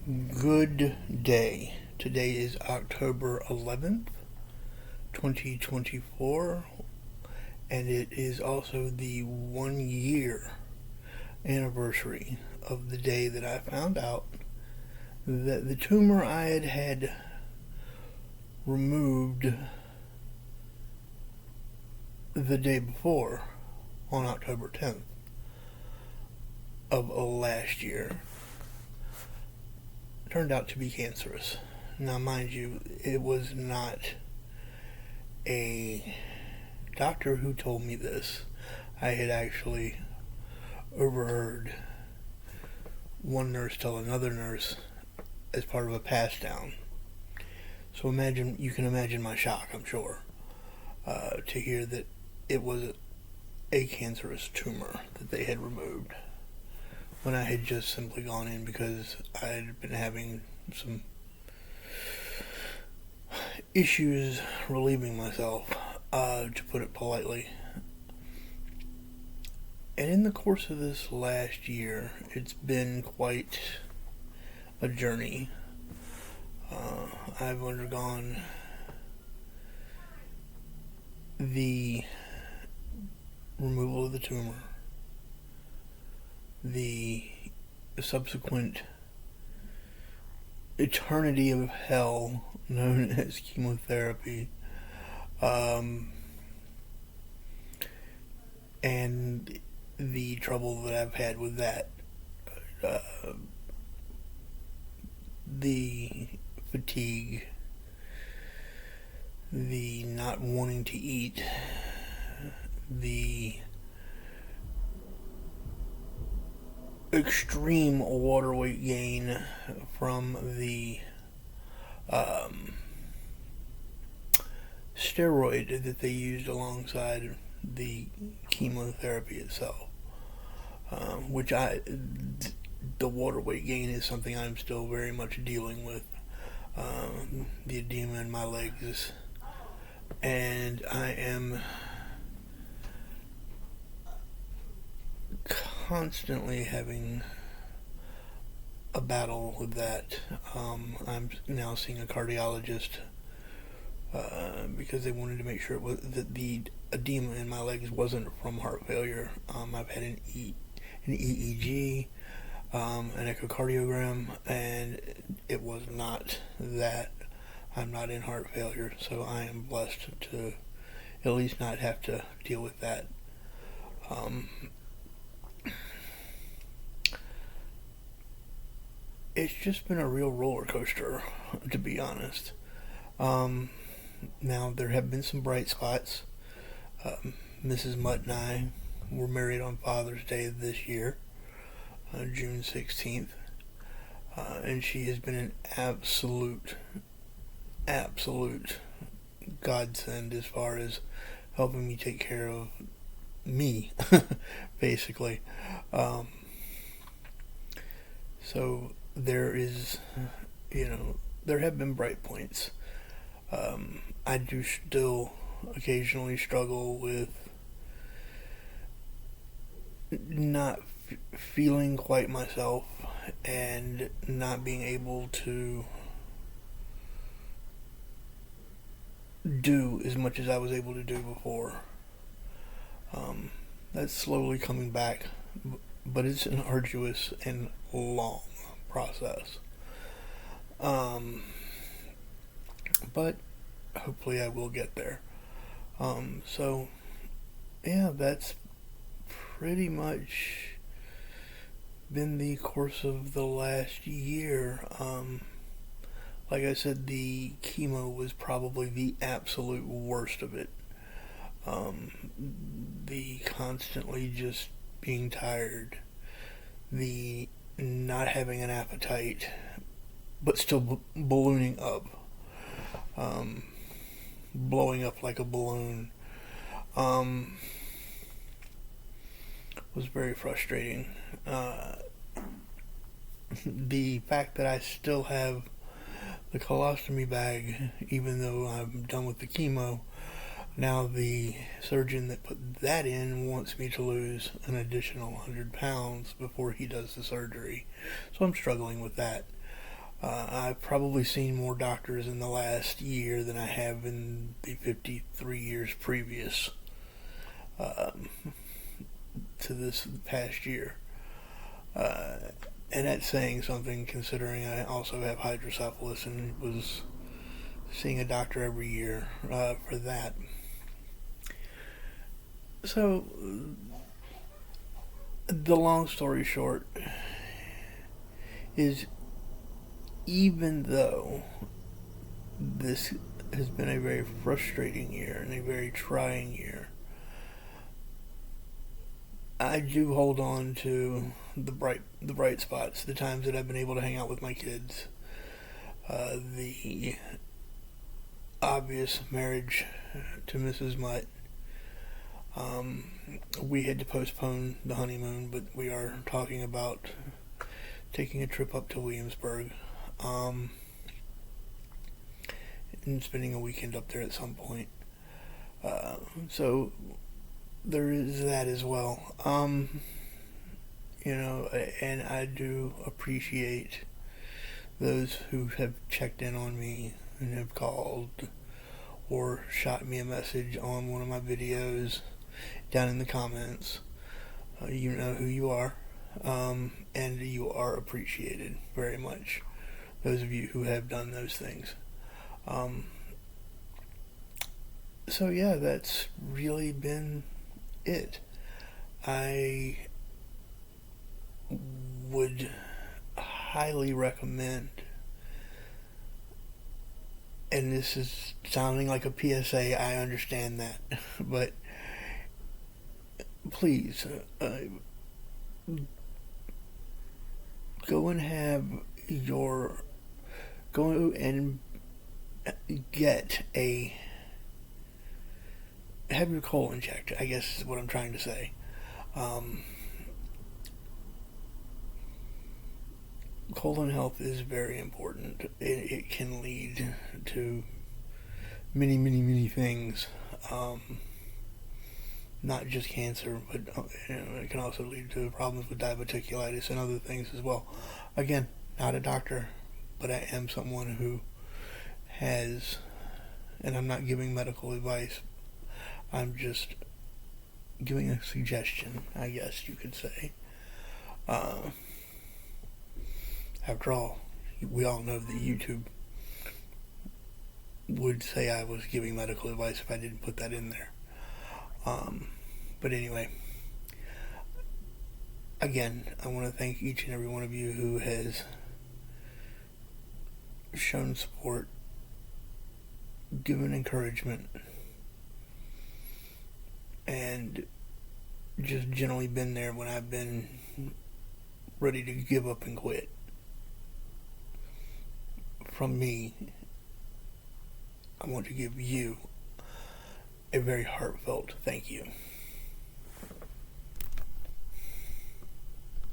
Good day. Today is October 11th, 2024, and it is also the 1 year anniversary of the day that I found out that the tumor I had removed the day before, on October 10th of last year, turned out to be cancerous. Now, mind you, it was not a doctor who told me this. I had actually overheard one nurse tell another nurse as part of a pass down. So you can imagine my shock, I'm sure, to hear that it was a cancerous tumor that they had removed, when I had just simply gone in because I had been having some issues relieving myself, to put it politely. And in the course of this last year, it's been quite a journey. I've undergone the removal of the tumor, the subsequent eternity of hell known as chemotherapy, and the trouble that I've had with that, the fatigue, the not wanting to eat, the extreme water weight gain from the steroid that they used alongside the chemotherapy itself, which the water weight gain is something I'm still very much dealing with, the edema in my legs, and I am constantly having a battle with that. I'm now seeing a cardiologist, because they wanted to make sure that the edema in my legs wasn't from heart failure. I've had an EEG, an echocardiogram, and it was not that. I'm not in heart failure, so I am blessed to at least not have to deal with that. It's just been a real roller coaster, to be honest. Now, there have been some bright spots. Mrs. Mutt and I were married on Father's Day this year, June 16th, and she has been an absolute godsend as far as helping me take care of me, basically. So there is, there have been bright points. I do still occasionally struggle with not feeling quite myself and not being able to do as much as I was able to do before. That's slowly coming back, but it's an arduous and long process. But hopefully I will get there. So yeah, that's pretty much been the course of the last year. Like I said, the chemo was probably the absolute worst of it. The constantly just being tired, the not having an appetite, but still ballooning up, blowing up like a balloon, was very frustrating. The fact that I still have the colostomy bag, even though I'm done with the chemo, now the surgeon that put that in wants me to lose an additional 100 pounds before he does the surgery. So I'm struggling with that. I've probably seen more doctors in the last year than I have in the 53 years previous to this past year. And that's saying something, considering I also have hydrocephalus and was seeing a doctor every year for that. So, the long story short is, even though this has been a very frustrating year and a very trying year, I do hold on to the bright spots, the times that I've been able to hang out with my kids, the obvious marriage to Mrs. Mutt. We had to postpone the honeymoon, but we are talking about taking a trip up to Williamsburg, and spending a weekend up there at some point. So there is that as well. And I do appreciate those who have checked in on me and have called or shot me a message on one of my videos down in the comments. You know who you are, and you are appreciated very much, those of you who have done those things. So yeah, that's really been it. I would highly recommend, and this is sounding like a PSA, I understand that, but please, go and have your colon checked, I guess is what I'm trying to say. Colon health is very important. It can lead to many, many, many things. Not just cancer, but it can also lead to problems with diverticulitis and other things as well. Again, not a doctor, but I am someone who has, and I'm not giving medical advice, I'm just giving a suggestion, I guess you could say. After all, we all know that YouTube would say I was giving medical advice if I didn't put that in there. But anyway, again, I want to thank each and every one of you who has shown support, given encouragement, and just generally been there when I've been ready to give up and quit. From me, I want to give you a very heartfelt thank you.